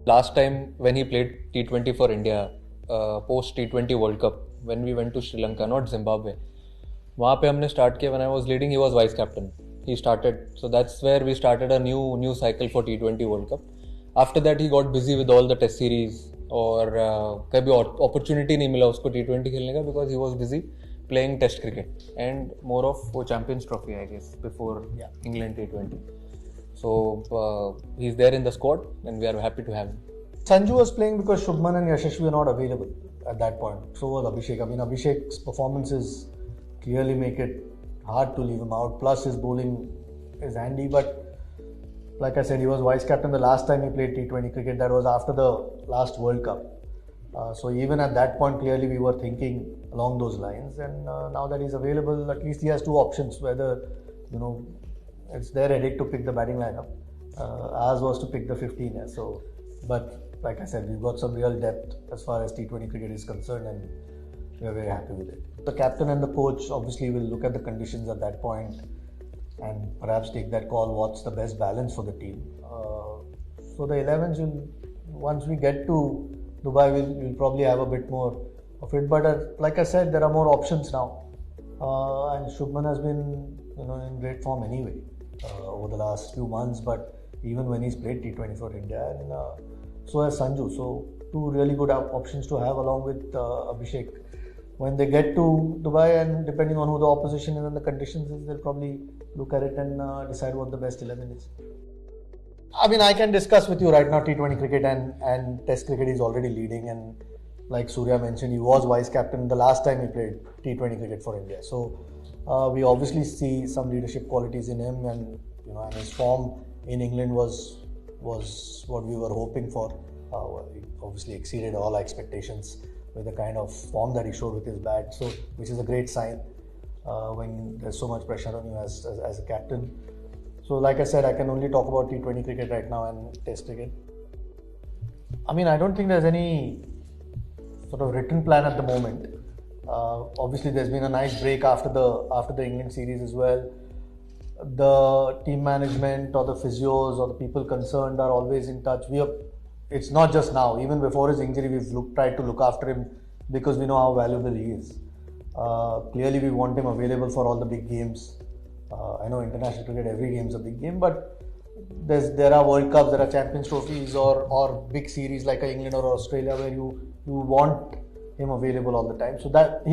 Last time when he played T20 for India, post T20 World Cup, when we went to Sri Lanka, not Zimbabwe, वहाँ पे हमने start किया. When I was leading, he was vice captain. He started, so that's where we started a new cycle for T20 World Cup. After that, he got busy with all the Test series, और कभी opportunity नहीं मिला उसको T20 खेलने का because he was busy playing Test cricket and more of वो Champions Trophy, I guess, before England T20. So he's there in the squad, and we are happy to have him. Sanju was playing because Shubman and Yashasvi are not available at that point. So was Abhishek. I mean, Abhishek's performances clearly make it hard to leave him out. Plus, his bowling is handy. But like I said, he was vice captain the last time he played T20 cricket. That was after the last World Cup. So even at that point, clearly we were thinking along those lines. And now that he's available, at least he has two options. Whether, it's their headache to pick the batting lineup. Ours was to pick the 15. Yeah. So, but like I said, we've got some real depth as far as T20 cricket is concerned, and we are very happy with it. The captain and the coach obviously will look at the conditions at that point and perhaps take that call. What's the best balance for the team? So the 11s will, once we get to Dubai, we'll probably have a bit more of it. But like I said, there are more options now, and Shubman has been in great form anyway over the last few months. But even when he's played T20 for India, and so has Sanju. So two really good options to have along with Abhishek. When they get to Dubai, and depending on who the opposition is and the conditions is, they'll probably look at it and decide what the best 11 is. I mean, I can discuss with you right now T20 cricket and Test cricket is already leading, and like Surya mentioned, he was vice captain the last time he played T20 cricket for India. So we obviously see some leadership qualities in him, and and his form in England was what we were hoping for. He obviously exceeded all our expectations with the kind of form that he showed with his bat, so which is a great sign when there's so much pressure on you as a captain. So like I said, I can only talk about T20 cricket right now and Test cricket. I mean, I don't think there's any sort of written plan at the moment. Obviously, there's been a nice break after the England series as well. The team management or the physios or the people concerned are always in touch. It's not just now. Even before his injury, we've tried to look after him because we know how valuable he is. Clearly, we want him available for all the big games. I know international cricket, every game is a big game, but there are World Cups, there are Champions Trophies or big series like England or Australia where you want him available all the time. So that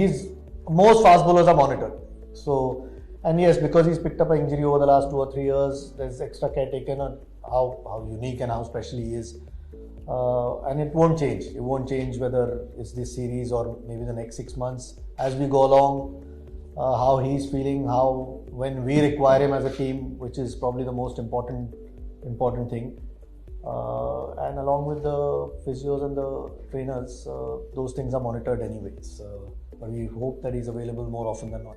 most fast bowlers are monitored. So, and yes, because he's picked up an injury over the last 2 or 3 years, there's extra care taken on how unique and how special he is. And it won't change. It won't change whether it's this series or maybe the next 6 months. As we go along, how he's feeling, when we require him as a team, which is probably the most important thing. And along with the physios and the trainers, those things are monitored anyways. But we hope that he's available more often than not.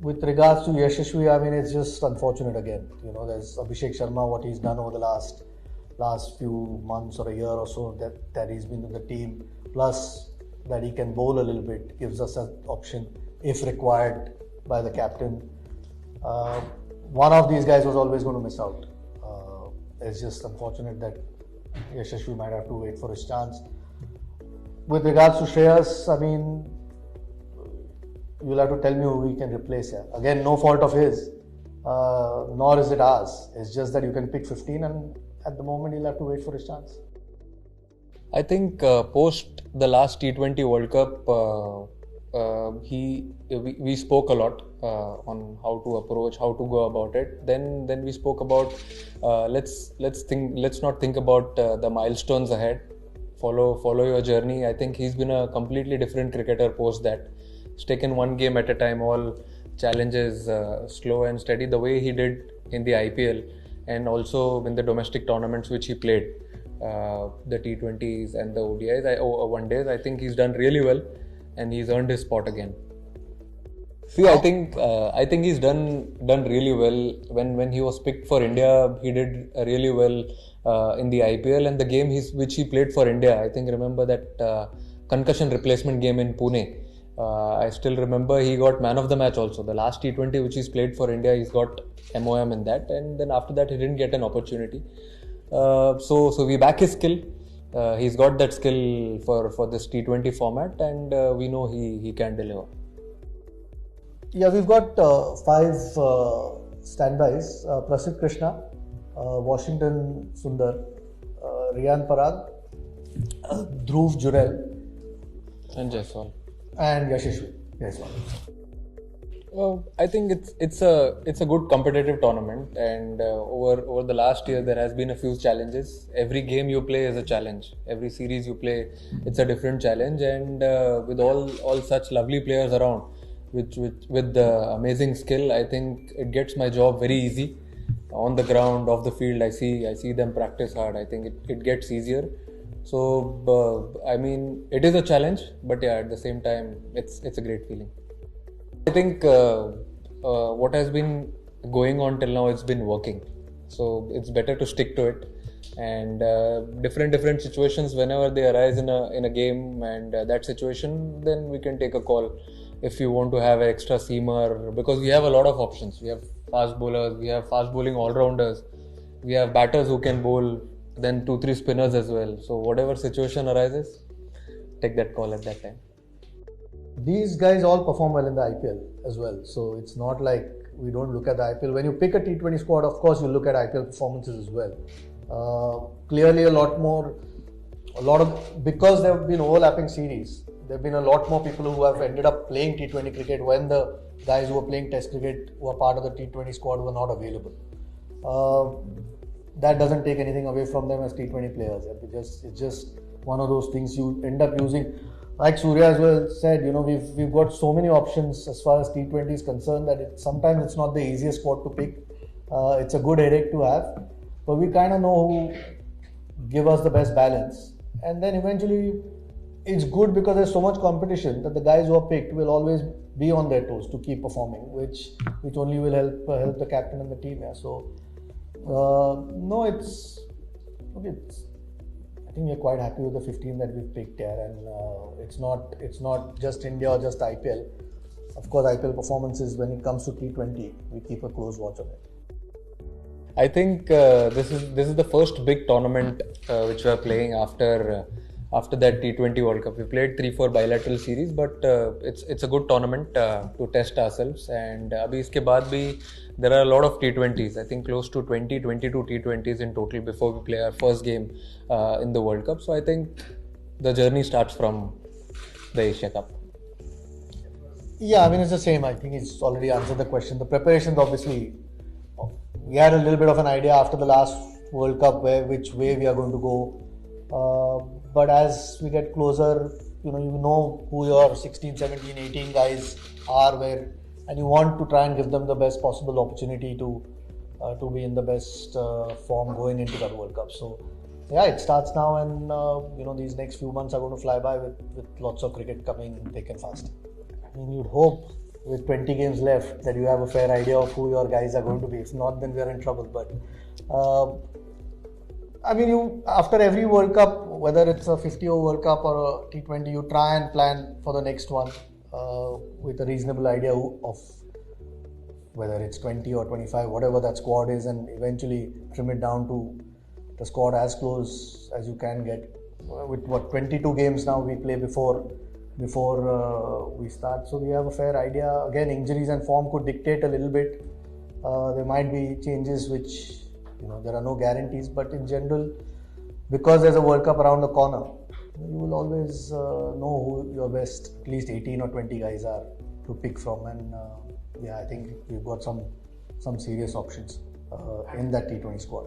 With regards to Yashasvi, I mean, it's just unfortunate again. There's Abhishek Sharma, what he's done over the last few months or a year or so that he's been in the team, plus that he can bowl a little bit, gives us an option if required by the captain. One of these guys was always going to miss out. It's just unfortunate that Yashasvi might have to wait for his chance. With regards to Shreyas, I mean, you'll have to tell me who we can replace here. Again, no fault of his, nor is it ours. It's just that you can pick 15, and at the moment he'll have to wait for his chance. I think post the last T20 World Cup, we spoke a lot on how to approach, how to go about it. Then we spoke about let's not think about the milestones ahead. Follow your journey. I think he's been a completely different cricketer post that. He's taken one game at a time, all challenges, slow and steady, the way he did in the IPL and also in the domestic tournaments which he played, the T20s and the ODIs, one days. I think he's done really well, and he's earned his spot again. See, I think he's done really well. When he was picked for India, he did really well in the IPL, and the game which he played for India. I think remember that concussion replacement game in Pune. I still remember he got man of the match also. The last T20 which he's played for India, he's got MOM in that, and then after that he didn't get an opportunity. So we back his skill. He's got that skill for this T20 format, and we know he can deliver. Yeah, we've got five standbys: Prasidh Krishna, Washington Sundar, Riyan Parag, Dhruv Jurel, And Jaiswal. and Yashasvi. I think it's a good competitive tournament, and over the last year there has been a few challenges. Every game you play is a challenge. Every series you play, it's a different challenge, and with all such lovely players around, with the amazing skill, I think it gets my job very easy. On the ground, off the field, I see them practice hard. I think it gets easier. So I mean, it is a challenge, but yeah, at the same time, it's a great feeling. I think what has been going on till now, it's been working. So it's better to stick to it. And different situations, whenever they arise in a game, and that situation, then we can take a call if you want to have an extra seamer, because we have a lot of options. We have fast bowlers, we have fast bowling all rounders, we have batters who can bowl, then 2-3 spinners as well. So whatever situation arises, take that call at that time. These guys all perform well in the IPL as well. So it's not like we don't look at the IPL. When you pick a T20 squad, of course, you look at IPL performances as well. Clearly, because there have been overlapping series, there have been a lot more people who have ended up playing T20 cricket when the guys who were playing Test cricket, who are part of the T20 squad, were not available. That doesn't take anything away from them as T20 players. It's just one of those things you end up using. Like Surya as well said, we've got so many options as far as T20 is concerned that sometimes it's not the easiest squad to pick. It's a good headache to have, but we kind of know who give us the best balance. And then eventually, it's good because there's so much competition that the guys who are picked will always be on their toes to keep performing, which only will help the captain and the team. Yeah. So no, it's I think we're quite happy with the 15 that we've picked here, and it's not just India or just IPL. Of course, IPL performances, when it comes to T20, we keep a close watch on it. I think this is the first big tournament which we are playing after that T20 World Cup. We played 3-4 bilateral series, but it's a good tournament to test ourselves. And abhi iske baad bhi there are a lot of T20s. I think close to 22 T20s in total before we play our first game in the World Cup. So I think the journey starts from the Asia Cup. Yeah, I mean, it's the same. I think it's already answered the question. The preparations, obviously, we had a little bit of an idea after the last World Cup which way we are going to go. But as we get closer, you know who your 16, 17, 18 guys are, and you want to try and give them the best possible opportunity to be in the best form going into that World Cup. So yeah, it starts now, and these next few months are going to fly by with lots of cricket coming thick and fast. I mean, you'd hope with 20 games left that you have a fair idea of who your guys are going to be. If not, then we are in trouble. But I mean, after every World Cup, whether it's a 50-over World Cup or a T20, you try and plan for the next one with a reasonable idea of whether it's 20 or 25, whatever that squad is, and eventually trim it down to the squad as close as you can get. With 22 games now we play before we start, so we have a fair idea. Again, injuries and form could dictate a little bit. There might be changes which, there are no guarantees, but in general, because there's a World Cup around the corner, you will always know who your best at least 18 or 20 guys are to pick from. And I think we've got some serious options in that T20 squad.